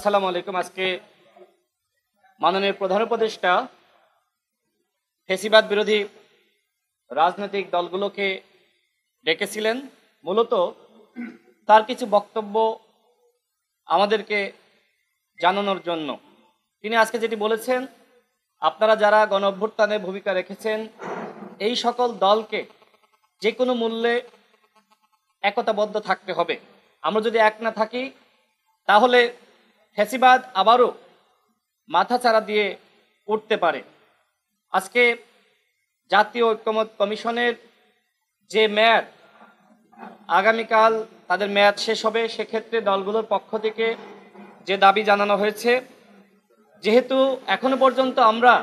আসসালামু আলাইকুম। আজকে মাননীয় প্রধান উপদেষ্টা ফ্যাসিবাদ বিরোধী রাজনৈতিক দলগুলোকে ডেকেছিলেন মূলত তার কিছু বক্তব্য আমাদেরকে জানানোর জন্য। তিনি আজকে যেটি বলেছেন, আপনারা যারা গণ অভ্যুত্থানে ভূমিকা রেখেছেন এই সকল দলকে যে কোনো মূল্যে একতাবদ্ধ থাকতে হবে। আমরা যদি এক না থাকি তাহলে ফ্যাসিবাদ আবারও মাথাচাড়া দিয়ে উঠতে পারে। আজকে জাতীয় ঐক্যমত কমিশনের যে মেয়াদ, আগামীকাল তাদের মেয়াদ শেষ হবে, সেক্ষেত্রে দলগুলোর পক্ষ থেকে যে দাবি জানানো হয়েছে, যেহেতু এখনো পর্যন্ত আমরা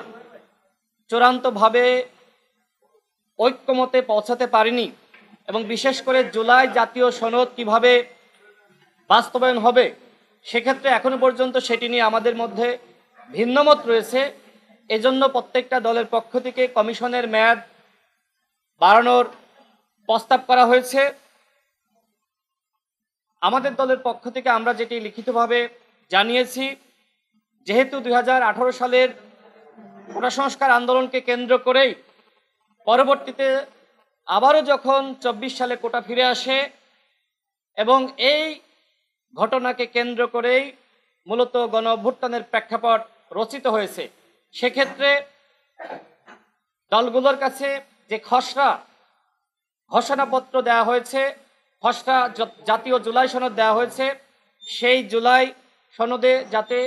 চূড়ান্তভাবে ঐক্যমতে পৌঁছাতে পারিনি এবং বিশেষ করে জুলাই জাতীয় সনদ কিভাবে বাস্তবায়ন হবে সেক্ষেত্রে এখনো পর্যন্ত সেটি নিয়ে আমাদের মধ্যে ভিন্নমত রয়েছে। এজন্য প্রত্যেকটা দলের পক্ষ থেকে কমিশনের মেয়াদ বাড়ানোর প্রস্তাব করা হয়েছে। আমাদের দলের পক্ষ থেকে আমরা যেটি লিখিতভাবে জানিয়েছি, যেহেতু 2018 সালের কোটা সংস্কার আন্দোলনকে কেন্দ্র করেই পরবর্তীতে আবারও যখন 24 সালে কোটা ফিরে আসে এবং এই ঘটনাকে কেন্দ্র করেই মূলত গণ অভ্যুত্থানের প্রেক্ষাপট রচিত হয়েছে, সেক্ষেত্রে দলগুলোর কাছে যে খসড়া ঘোষণাপত্র দেওয়া হয়েছে, খসড়া জাতীয় জুলাই সনদ দেওয়া হয়েছে, সেই জুলাই সনদে যাতে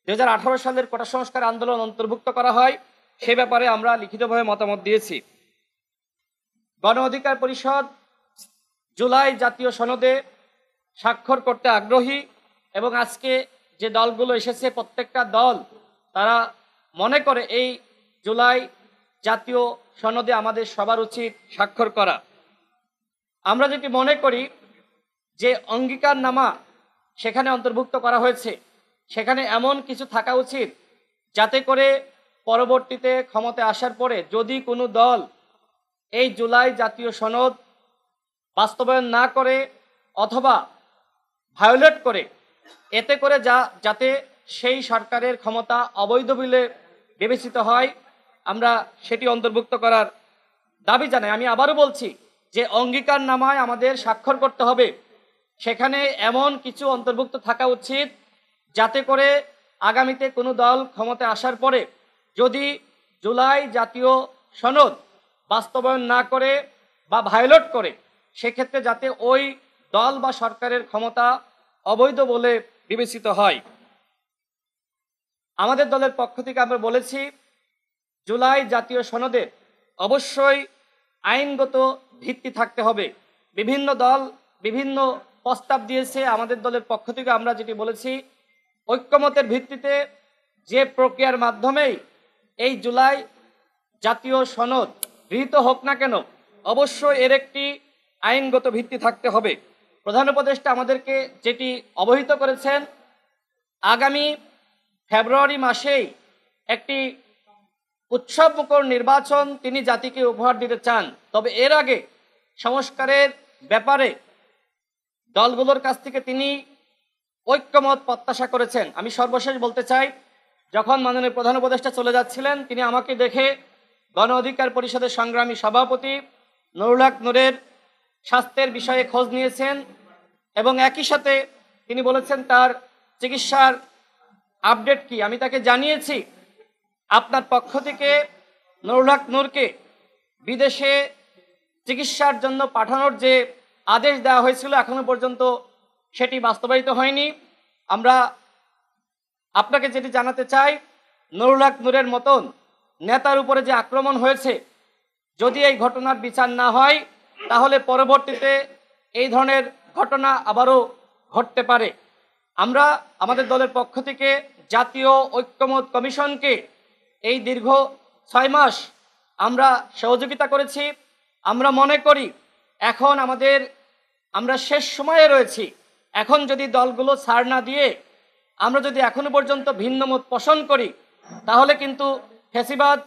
2018 সালের কোটা সংস্কার আন্দোলন অন্তর্ভুক্ত করা হয় সে ব্যাপারে আমরা লিখিতভাবে মতামত দিয়েছি। গণ অধিকার পরিষদ জুলাই জাতীয় সনদে স্বাক্ষর করতে আগ্রহী এবং আজকে যে দলগুলো এসেছে প্রত্যেকটা দল তারা মনে করে এই জুলাই জাতীয় সনদে আমাদের সবার উচিত স্বাক্ষর করা। আমরা যেটি মনে করি যে অঙ্গীকারনামা সেখানে অন্তর্ভুক্ত করা হয়েছে, সেখানে এমন কিছু থাকা উচিত যাতে করে পরবর্তীতে ক্ষমতায় আসার পরে যদি কোনো দল এই জুলাই জাতীয় সনদ বাস্তবায়ন না করে অথবা ভায়োলেট করে, এতে করে যাতে সেই সরকারের ক্ষমতা অবৈধ বলে বিবেচিত হয়, আমরা সেটি অন্তর্ভুক্ত করার দাবি জানাই। আমি আবারও বলছি যে অঙ্গীকারনামায় আমাদের স্বাক্ষর করতে হবে, সেখানে এমন কিছু অন্তর্ভুক্ত থাকা উচিত যাতে করে আগামীতে কোনো দল ক্ষমতায় আসার পরে যদি জুলাই জাতীয় সনদ বাস্তবায়ন না করে বা ভায়োলেট করে, সেক্ষেত্রে যাতে ওই দল বা সরকারের ক্ষমতা অবৈধ বলে বিবেচিত হয়। আমাদের দলের পক্ষ থেকে আমরা বলেছি জুলাই জাতীয় সনদে অবশ্যই আইনগত ভিত্তি থাকতে হবে। বিভিন্ন দল বিভিন্ন প্রস্তাব দিয়েছে, আমাদের দলের পক্ষ থেকে আমরা যেটি বলেছি ঐক্যমতের ভিত্তিতে যে প্রক্রিয়ার মাধ্যমেই এই জুলাই জাতীয় সনদ গৃহীত হোক না কেন অবশ্যই এর একটি আইনগত ভিত্তি থাকতে হবে। প্রধান উপদেষ্টা আমাদেরকে যেটি অবহিত করেছেন, আগামী ফেব্রুয়ারি মাসেই একটি উৎসবমুখর নির্বাচন তিনি জাতিকে উপহার দিতে চান। তবে এর আগে সংস্কারের ব্যাপারে দলগুলোর কাছ থেকে তিনি ঐক্যমত প্রত্যাশা করেছেন। আমি সর্বশেষ বলতে চাই, যখন মাননীয় প্রধান উপদেষ্টা চলে যাচ্ছিলেন তিনি আমাকে দেখে গণ অধিকার পরিষদের সংগ্রামী সভাপতি নুরুল হক নূরের স্বাস্থ্যের বিষয়ে খোঁজ নিয়েছেন এবং একই সাথে তিনি বলেছেন তার চিকিৎসার আপডেট কি। আমি তাকে জানিয়েছি আপনার পক্ষ থেকে নুরুল হক নূরকে বিদেশে চিকিৎসার জন্য পাঠানোর যে আদেশ দেওয়া হয়েছিল এখনো পর্যন্ত সেটি বাস্তবায়িত হয়নি। আমরা আপনাকে যেটি জানাতে চাই, নুরুল হক নূরের মতন নেতার উপরে যে আক্রমণ হয়েছে, যদি এই ঘটনার বিচার না হয় তাহলে পরবর্তীতে এই ধরনের ঘটনা আবারও ঘটতে পারে। আমরা আমাদের দলের পক্ষ থেকে জাতীয় ঐক্যমত কমিশনকে এই দীর্ঘ 6 মাস আমরা সহযোগিতা করেছি। আমরা মনে করি এখন আমরা শেষ সময়ে রয়েছি। এখন যদি দলগুলো ছাড় না দিয়ে আমরা যদি এখনো পর্যন্ত ভিন্ন মত পোষণ করি তাহলে কিন্তু ফ্যাসিবাদ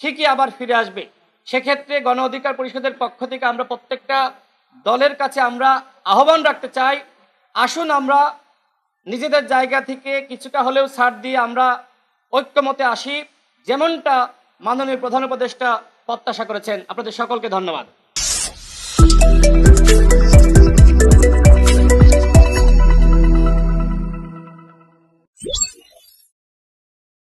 ঠিকই আবার ফিরে আসবে। সেক্ষেত্রে গণ অধিকার পরিষদের পক্ষ থেকে আমরা প্রত্যেকটা দলের কাছে আমরা আহ্বান রাখতে চাই, আসুন আমরা নিজেদের জায়গা থেকে কিছুটা হলেও ছাড় দিয়ে আমরা ঐক্যমতে আসি, যেমনটা মাননীয় প্রধান উপদেষ্টা প্রত্যাশা করেছেন। আপনাদের সকলকে ধন্যবাদ।